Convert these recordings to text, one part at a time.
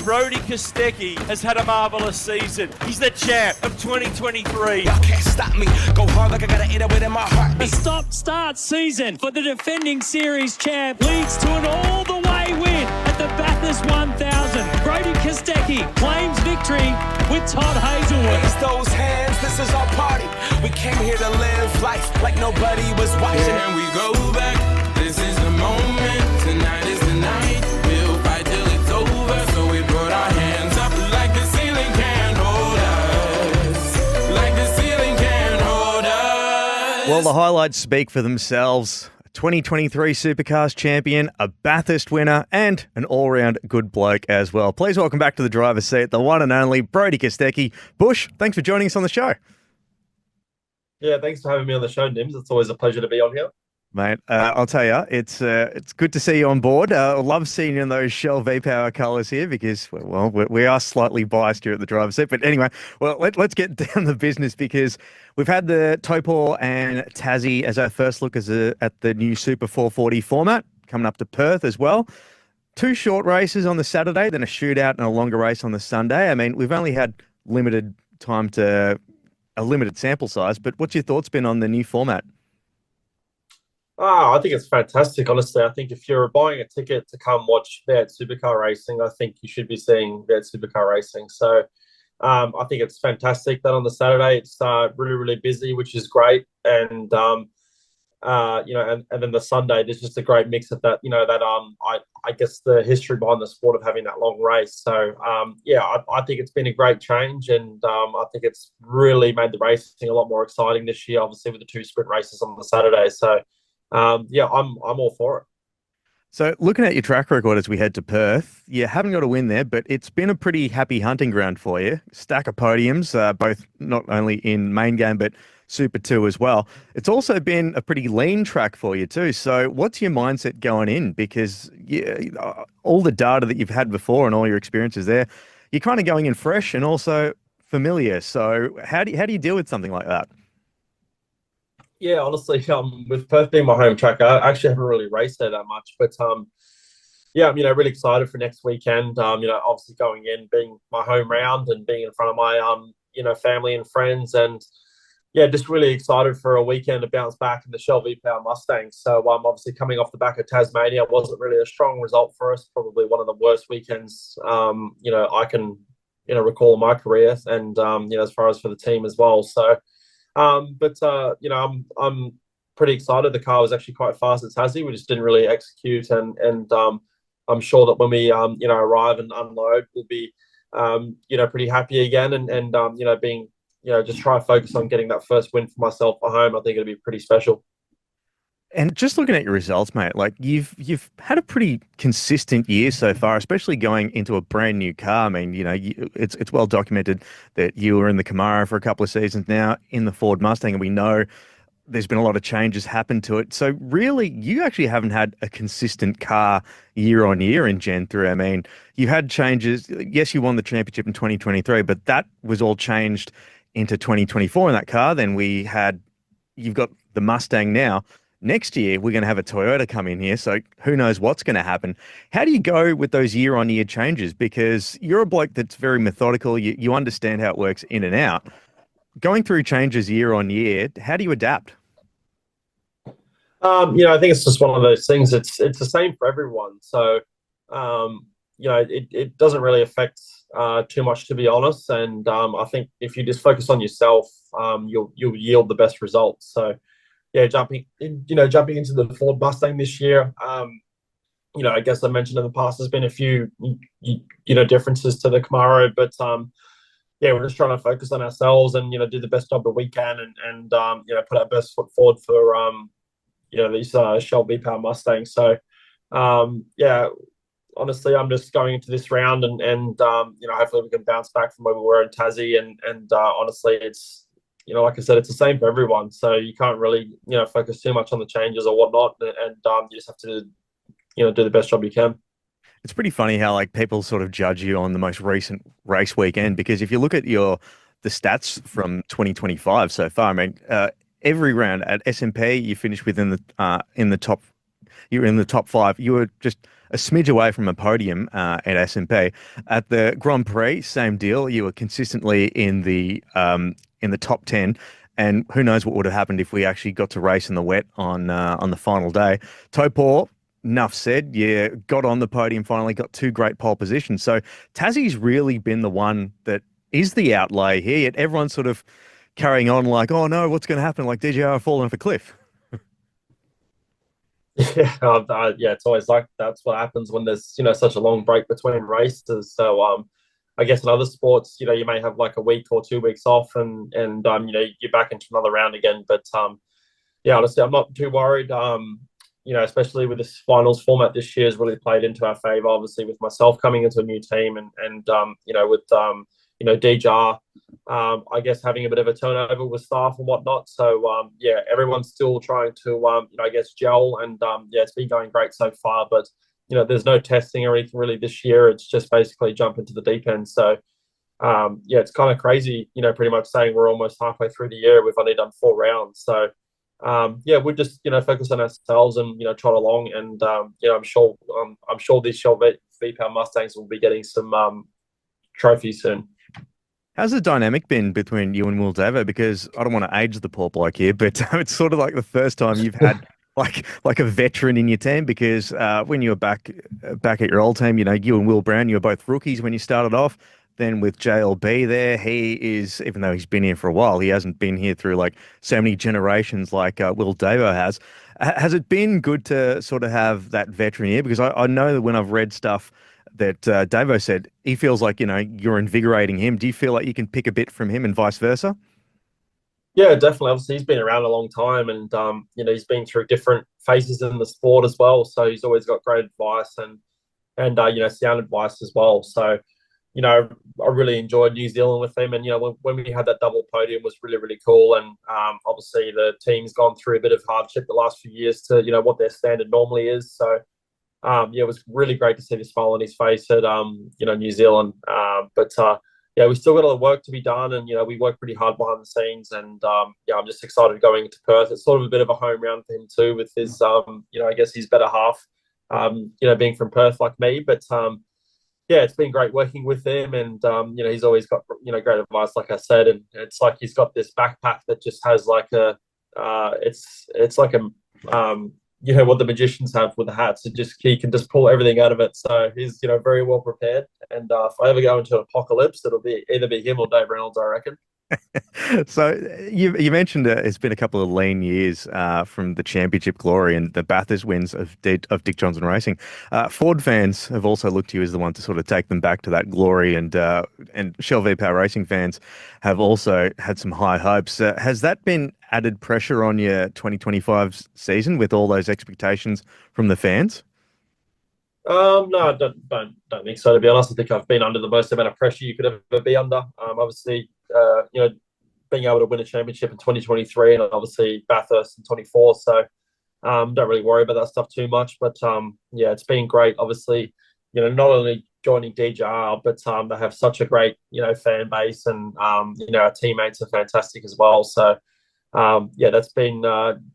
Brodie Kostecki has had a marvellous season. He's the champ of 2023. Y'all can't stop me. Go hard like I got an 808 in my heart. A stop-start season for the defending series champ leads to an all-the-way win at the Bathurst 1000. Brodie Kostecki claims victory with Todd Hazelwood. Raise those hands, this is our party. We came here to live life like nobody was watching. And we go back, this is the moment. Tonight is the night. We'll fight till it's over. So we put our hands up like the ceiling can't hold us. Like the ceiling can't hold us. Well, the highlights speak for themselves. 2023 Supercars champion, a Bathurst winner, and an all-round good bloke as well. Please welcome back to the driver's seat, the one and only Brodie Kostecki. Bush, thanks for joining us on the show. Yeah, thanks for having me on the show, Nims. It's always a pleasure to be on here. Mate, I'll tell you, it's good to see you on board. I love seeing you in those Shell V-Power colours here because, well, we are slightly biased here at the driver's seat. But anyway, well, let's get down to business because we've had the Topor and Tassie as our first look at the new Super 440 format, coming up to Perth as well. 2 short races on the Saturday, then a shootout and a longer race on the Sunday. I mean, we've only had limited time to a limited sample size, but what's your thoughts been on the new format? I think it's fantastic, honestly. I think if you're buying a ticket to come watch V8 Supercar racing, I think you should be seeing V8 Supercar racing. So I think it's fantastic that on the Saturday it's really, really busy, which is great. And, and then the Sunday, there's just a great mix of that, I guess the history behind the sport of having that long race. So, I think it's been a great change. And I think it's really made the racing a lot more exciting this year, obviously with the 2 sprint races on the Saturday. So, I'm all for it. So looking at your track record as we head to Perth, you haven't got a win there, but it's been a pretty happy hunting ground for you. Stack of podiums, both not only in main game, but Super 2 as well. It's also been a pretty lean track for you too. So what's your mindset going in? Because all the data that you've had before and all your experiences there, you're kind of going in fresh and also familiar. So how do you deal with something like that? Yeah, honestly, with Perth being my home track, I actually haven't really raced there that much. But I'm really excited for next weekend. Obviously going in, being my home round and being in front of my family and friends, and just really excited for a weekend to bounce back in the Shell V-Power Mustangs. So obviously coming off the back of Tasmania wasn't really a strong result for us. Probably one of the worst weekends I can recall in my career, and as far as for the team as well. So. I'm pretty excited. The car was actually quite fast at Tassie. We just didn't really execute, and I'm sure that when we arrive and unload, we'll be pretty happy again, and being just try to focus on getting that first win for myself at home. I think it'll be pretty special. And just looking at your results, mate, like you've had a pretty consistent year so far, especially going into a brand new car. I mean, it's well documented that you were in the Camaro for a couple of seasons now, in the Ford Mustang, and we know there's been a lot of changes happen to it. So really, you actually haven't had a consistent car year on year in Gen 3. I mean, you had changes. Yes, you won the championship in 2023, but that was all changed into 2024 in that car. Then you've got the Mustang now. Next year, we're going to have a Toyota come in here, so who knows what's going to happen. How do you go with those year-on-year changes? Because you're a bloke that's very methodical. You understand how it works in and out. Going through changes year-on-year, how do you adapt? I think it's just one of those things. It's the same for everyone. So, it doesn't really affect too much, to be honest. And I think if you just focus on yourself, you'll yield the best results. So, jumping into the Ford Mustang this year, I guess I mentioned in the past, there's been a few, differences to the Camaro, but we're just trying to focus on ourselves and, do the best job that we can and put our best foot forward for, these Shell V-Power Mustangs. So, honestly, I'm just going into this round and hopefully we can bounce back from where we were in Tassie and honestly, it's, like I said, it's the same for everyone. So you can't really, focus too much on the changes or whatnot. And you just have to, do the best job you can. It's pretty funny how people sort of judge you on the most recent race weekend, because if you look at the stats from 2025 so far, I mean, every round at SMP, you finish within in the top you were in the top five. You were just a smidge away from a podium at SMP. At the Grand Prix, same deal. You were consistently in the top 10. And who knows what would have happened if we actually got to race in the wet on the final day. Topor, enough said. Yeah, got on the podium finally, got two great pole positions. So Tassie's really been the one that is the outlay here. Yet everyone's sort of carrying on like, oh no, what's going to happen? Like DJR falling off a cliff. Yeah, it's always like that's what happens when there's such a long break between races. So I guess in other sports, you may have like a week or 2 weeks off, and you're back into another round again. But yeah, honestly, I'm not too worried. Especially with this finals format this year has really played into our favour. Obviously, with myself coming into a new team, and with DJR, I guess having a bit of a turnover with staff and whatnot. So yeah, everyone's still trying to I guess gel, and yeah, it's been going great so far. But there's no testing or anything really this year. It's just basically jump into the deep end. So yeah, it's kind of crazy, pretty much saying we're almost halfway through the year. We've only done 4 rounds. So yeah, we'll just focus on ourselves and trot along. And I'm sure these Shell V-Power Mustangs will be getting some trophies soon. How's the dynamic been between you and Will Davo? Because I don't want to age the poor bloke here, but it's sort of like the first time you've had like a veteran in your team. Because when you were back at your old team, you and Will Brown, you were both rookies when you started off. Then with JLB there, he is, even though he's been here for a while, he hasn't been here through like so many generations like Will Davo has. Has it been good to sort of have that veteran here? Because I know that when I've read stuff that Davo said, he feels like, you're invigorating him. Do you feel like you can pick a bit from him and vice versa? Yeah, definitely. Obviously, he's been around a long time, and he's been through different phases in the sport as well. So he's always got great advice and sound advice as well. So I really enjoyed New Zealand with him, and when we had that double podium was really, really cool. And obviously the team's gone through a bit of hardship the last few years to what their standard normally is. So yeah, it was really great to see the smile on his face at New Zealand. But yeah, we still got a lot of work to be done, and we work pretty hard behind the scenes. And yeah, I'm just excited going into Perth. It's sort of a bit of a home round for him too, with his I guess his better half, being from Perth like me. But yeah, it's been great working with him, and he's always got great advice, like I said. And it's like he's got this backpack that just has like a it's like a what the magicians have with the hats. He can just pull everything out of it. So he's very well prepared. And if I ever go into an apocalypse, it'll be either him or Dave Reynolds, I reckon. So you mentioned it's been a couple of lean years from the championship glory and the Bathurst wins of Dick Johnson Racing. Ford fans have also looked to you as the one to sort of take them back to that glory, and Shell V-Power Racing fans have also had some high hopes. Has that been added pressure on your 2025 season with all those expectations from the fans? No, I don't think so, to be honest. I think I've been under the most amount of pressure you could ever be under. Obviously, being able to win a championship in 2023 and obviously Bathurst in 24. So don't really worry about that stuff too much. But yeah, it's been great. Obviously, not only joining DJR, but they have such a great, fan base, and our teammates are fantastic as well. So yeah, that's been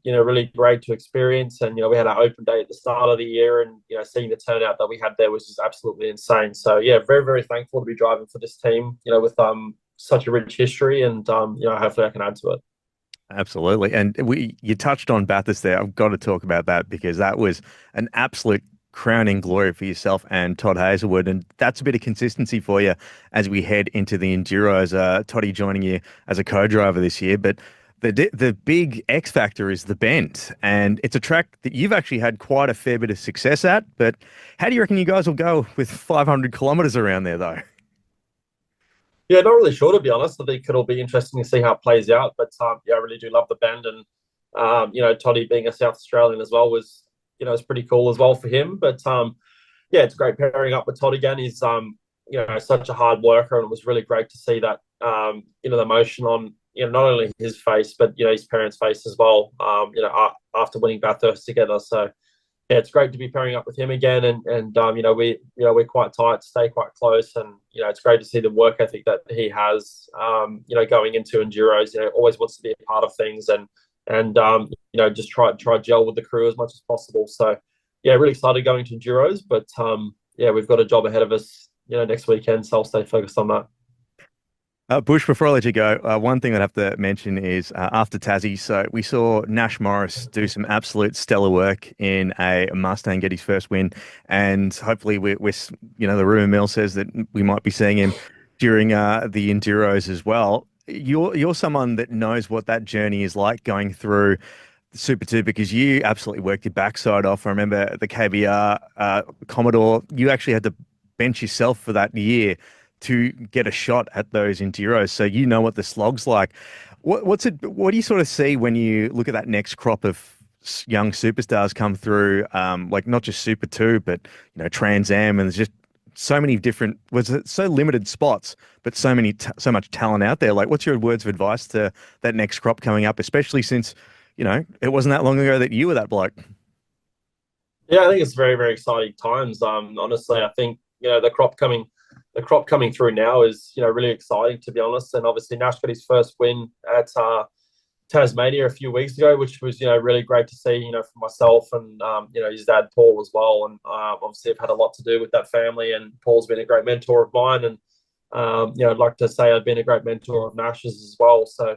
really great to experience. And we had our open day at the start of the year, and seeing the turnout that we had there was just absolutely insane. So yeah, very, very thankful to be driving for this team, with such a rich history, and hopefully I can add to it. Absolutely. And you touched on Bathurst there. I've got to talk about that because that was an absolute crowning glory for yourself and Todd Hazelwood, and that's a bit of consistency for you as we head into the Enduros. Toddy joining you as a co-driver this year, but the big X factor is the Bend, and it's a track that you've actually had quite a fair bit of success at. But how do you reckon you guys will go with 500 kilometres around there, though? Yeah, not really sure, to be honest. I think it'll be interesting to see how it plays out. But yeah, I really do love the Bend, and Toddy being a South Australian as well was it's pretty cool as well for him. But yeah, it's great pairing up with Todd again. He's such a hard worker, and it was really great to see that the emotion on not only his face but his parents' face as well. After winning Bathurst together, so yeah, it's great to be pairing up with him again, and we're quite tight, stay quite close, and it's great to see the work ethic that he has. Going into enduros, always wants to be a part of things, and just try gel with the crew as much as possible. So yeah, really excited going to Enduros, but yeah, we've got a job ahead of us, next weekend, so I'll stay focused on that. Bush, before I let you go, one thing I'd have to mention is after Tassie, so we saw Nash Morris do some absolute stellar work in a Mustang, get his first win, and hopefully we're the rumor mill says that we might be seeing him during the Enduros as well. You're someone that knows what that journey is like going through Super 2 because you absolutely worked your backside off. I remember the KBR Commodore, you actually had to bench yourself for that year to get a shot at those Enduros. So you know what the slog's like. What do you sort of see when you look at that next crop of young superstars come through, like not just Super 2, but Trans Am, and there's just so many different, so limited spots, but so much talent out there. Like, what's your words of advice to that next crop coming up, especially since it wasn't that long ago that you were that bloke? Yeah, I think it's very, very exciting times. Honestly, I think the crop coming through now is really exciting, to be honest. And obviously Nash got his first win at Tasmania a few weeks ago, which was really great to see for myself and his dad Paul as well. And obviously I've had a lot to do with that family, and Paul's been a great mentor of mine, and I'd like to say I've been a great mentor of Nash's as well. So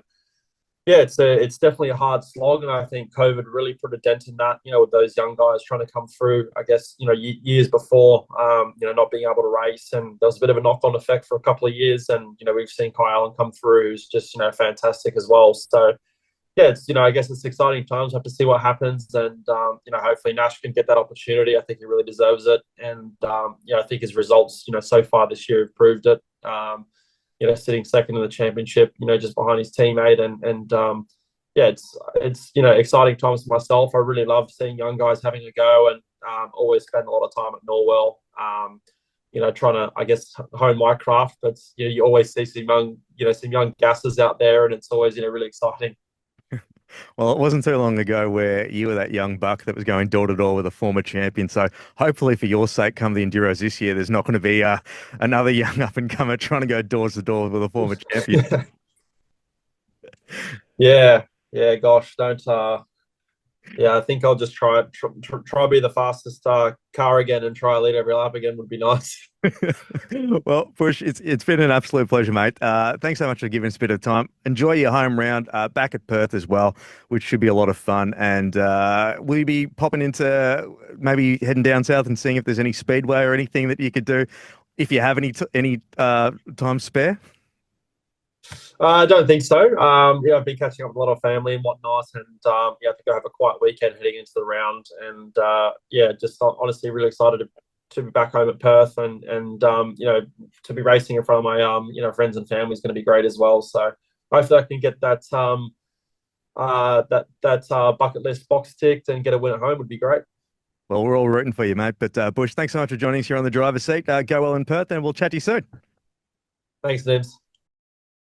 yeah, it's definitely a hard slog, and I think COVID really put a dent in that. With those young guys trying to come through, I guess years before, not being able to race, and there was a bit of a knock-on effect for a couple of years. And we've seen Kai Allen come through, who's just fantastic as well. So yeah, it's I guess it's exciting times. We have to see what happens, and hopefully Nash can get that opportunity. I think he really deserves it, and I think his results so far this year have proved it. Sitting second in the championship, just behind his teammate, and yeah, it's exciting times for myself. I really love seeing young guys having a go, and always spend a lot of time at Norwell, trying to, I guess, hone my craft. But you always see some young gassers out there, and it's always really exciting. Well, it wasn't too long ago where you were that young buck that was going door to door with a former champion. So hopefully for your sake, come the Enduros this year, there's not going to be another young up-and-comer trying to go doors to door with a former champion. Yeah, gosh, don't yeah, I think I'll just try to be the fastest car again and try to lead every lap again would be nice. Well, Bush, it's been an absolute pleasure, mate. Thanks so much for giving us a bit of time. Enjoy your home round back at Perth as well, which should be a lot of fun. And will you be popping into maybe heading down south and seeing if there's any speedway or anything that you could do if you have any time spare? I don't think so. I've been catching up with a lot of family and whatnot, and I think I have a quiet weekend heading into the round, and just honestly really excited to be back home at Perth, and to be racing in front of my friends and family is going to be great as well. So hopefully I can get that bucket list box ticked and get a win at home would be great. Well, we're all rooting for you, mate. But Bush, thanks so much for joining us here on the driver's seat. Go well in Perth, and we'll chat to you soon. Thanks, Nibs.